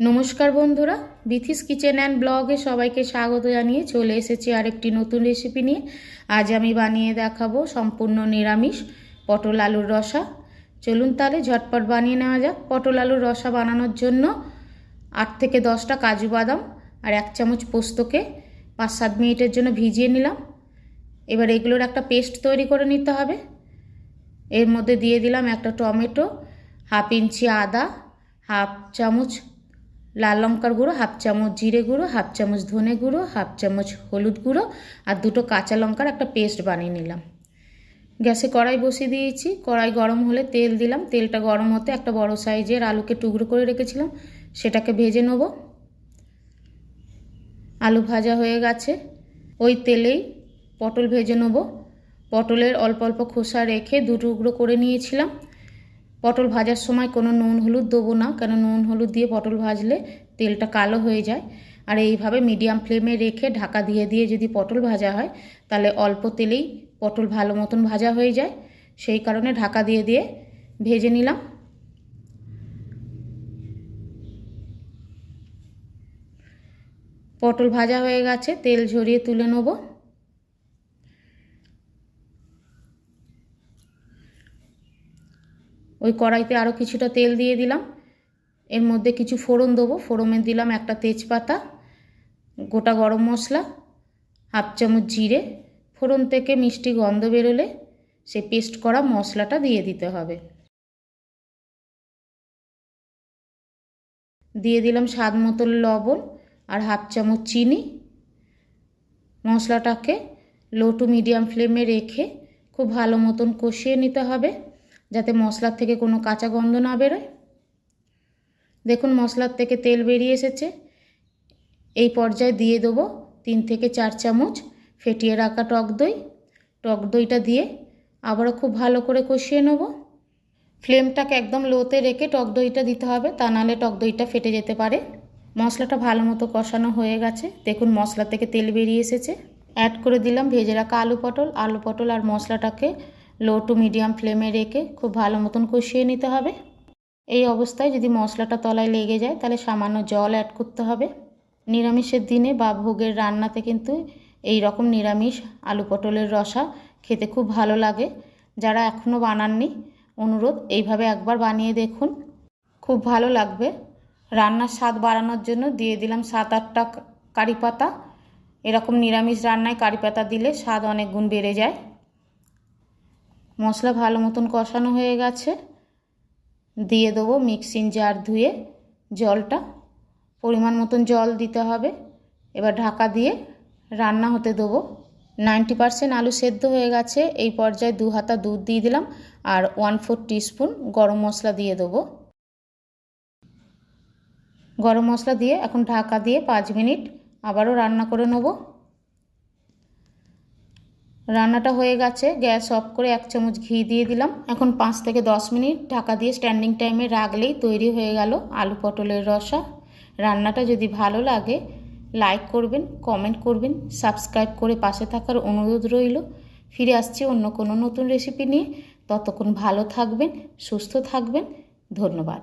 নমস্কার বন্ধুরা, Bithi's kitchen and ব্লগে সবাইকে স্বাগত জানিয়ে চলে এসেছি আরেকটি নতুন রেসিপি নিয়ে। আজ আমি বানিয়ে দেখাবো সম্পূর্ণ নিরামিষ পটল আলুর রসা। চলুন তাহলে ঝটপট বানিয়ে নেওয়া যাক। পটল আলুর রসা বানানোর জন্য 8 থেকে 10টা কাজু বাদাম আর 1 চামচ পোস্তকে 5-7 মিনিটের জন্য ভিজিয়ে নিলাম। এবার এগুলোর একটা পেস্ট তৈরি করে নিতে হবে। এর মধ্যে দিয়ে দিলাম একটা টমেটো, 1/2 ইঞ্চি আদা, 1/2 চামচ লাল লঙ্কার গুঁড়ো, 1/2 চামচ জিরে গুঁড়ো, 1/2 চামচ ধনে গুঁড়ো, 1/2 চামচ হলুদ গুঁড়ো আর 2টো কাঁচা লঙ্কার একটা পেস্ট বানিয়ে নিলাম। গ্যাসে কড়াই বসিয়ে দিয়েছি। কড়াই গরম হলে তেল দিলাম। তেলটা গরম হতে একটা বড় সাইজের আলুকে টুকরো করে রেখেছিলাম, সেটাকে ভেজে নেব। আলু ভাজা হয়ে গেছে। ওই তেলেই পটল ভেজে নেব। পটলের অল্প অল্প খোসা রেখে 2 টুকরো করে নিয়েছিলাম। পটল ভাজার সময় কোনো নুন হলুদ দেবো না, কেন নুন হলুদ দিয়ে পটল ভাজলে তেলটা কালো হয়ে যায়। আর এইভাবে মিডিয়াম ফ্লেমে রেখে ঢাকা দিয়ে দিয়ে যদি পটল ভাজা হয় তাহলে অল্প তেলেই পটল ভালো মতন ভাজা হয়ে যায়। সেই কারণে ঢাকা দিয়ে দিয়ে ভেজে নিলাম। পটল ভাজা হয়ে গেছে, তেল ঝরিয়ে তুলে নেব। ওই কড়াইতে আরও কিছুটা তেল দিয়ে দিলাম। এর মধ্যে কিছু ফোড়ন দেবো। ফোড়নে দিলাম একটা তেজপাতা, গোটা গরম মশলা, 1/2 চামচ জিরে। ফোড়ন থেকে মিষ্টি গন্ধ বেরোলে সেই পেস্ট করা মশলাটা দিয়ে দিতে হবে। দিয়ে দিলাম স্বাদ মতো লবণ আর 1/2 চামচ চিনি। মশলাটাকে লো টু মিডিয়াম ফ্লেমে রেখে খুব ভালো মতন কষিয়ে নিতে হবে, যাতে মশলার থেকে কোনো কাঁচা গন্ধ না বেরোয়। দেখুন মশলার থেকে তেল বেরিয়ে এসেছে। এই পর্যায়ে দিয়ে দেবো 3 থেকে 4 চামচ ফেটিয়ে রাখা টক দই। টক দইটা দিয়ে আবারও খুব ভালো করে কষিয়ে নেব। ফ্লেমটাকে একদম লোতে রেখে টক দইটা দিতে হবে, তা নাহলে টক দইটা ফেটে যেতে পারে। মশলাটা ভালো মতো কষানো হয়ে গেছে। দেখুন মশলা থেকে তেল বেরিয়ে এসেছে। অ্যাড করে দিলাম ভেজে রাখা আলু পটল আর মশলাটাকে লো টু মিডিয়াম ফ্লেমে রেখে খুব ভালো মতন কষিয়ে নিতে হবে। এই অবস্থায় যদি মশলাটা তলায় লেগে যায় তাহলে সামান্য জল অ্যাড করতে হবে। নিরামিষের দিনে বা ভোগের রান্নাতে কিন্তু এই রকম নিরামিষ আলু পটলের রসা খেতে খুব ভালো লাগে। যারা এখনও বানাননি, অনুরোধ এইভাবে একবার বানিয়ে দেখুন, খুব ভালো লাগবে। রান্নার স্বাদ বাড়ানোর জন্য দিয়ে দিলাম 7-8টা কারি পাতা। এরকম নিরামিষ রান্নায় কারি পাতা দিলে স্বাদ অনেক গুণ বেড়ে যায়। মশলা ভালো মতন কষানো হয়ে গেছে। দিয়ে দেবো মিক্সিং জার ধুয়ে জলটা, পরিমাণ মতন জল দিতে হবে। এবার ঢাকা দিয়ে রান্না হতে দেবো। 90% আলু সেদ্ধ হয়ে গেছে। এই পর্যায়ে 2 হাতা দুধ দিয়ে দিলাম আর 1/4 টিস্পুন গরম মশলা দিয়ে দেবো। গরম মশলা দিয়ে এখন ঢাকা দিয়ে 5 মিনিট আবারও রান্না করে নেব। রান্নাটা হয়ে গেছে। গ্যাস অফ করে 1 চামচ ঘি দিয়ে দিলাম। এখন 5 থেকে 10 মিনিট ঢাকা দিয়ে স্ট্যান্ডিং টাইমে রাখলেই তৈরি হয়ে গেল আলু পটলের রসা। রান্নাটা যদি ভালো লাগে লাইক করবেন, কমেন্ট করবেন, সাবস্ক্রাইব করে পাশে থাকার অনুরোধ রইল। ফিরে আসছি অন্য কোনো নতুন রেসিপি নিয়ে। ততক্ষণ ভালো থাকবেন, সুস্থ থাকবেন। ধন্যবাদ।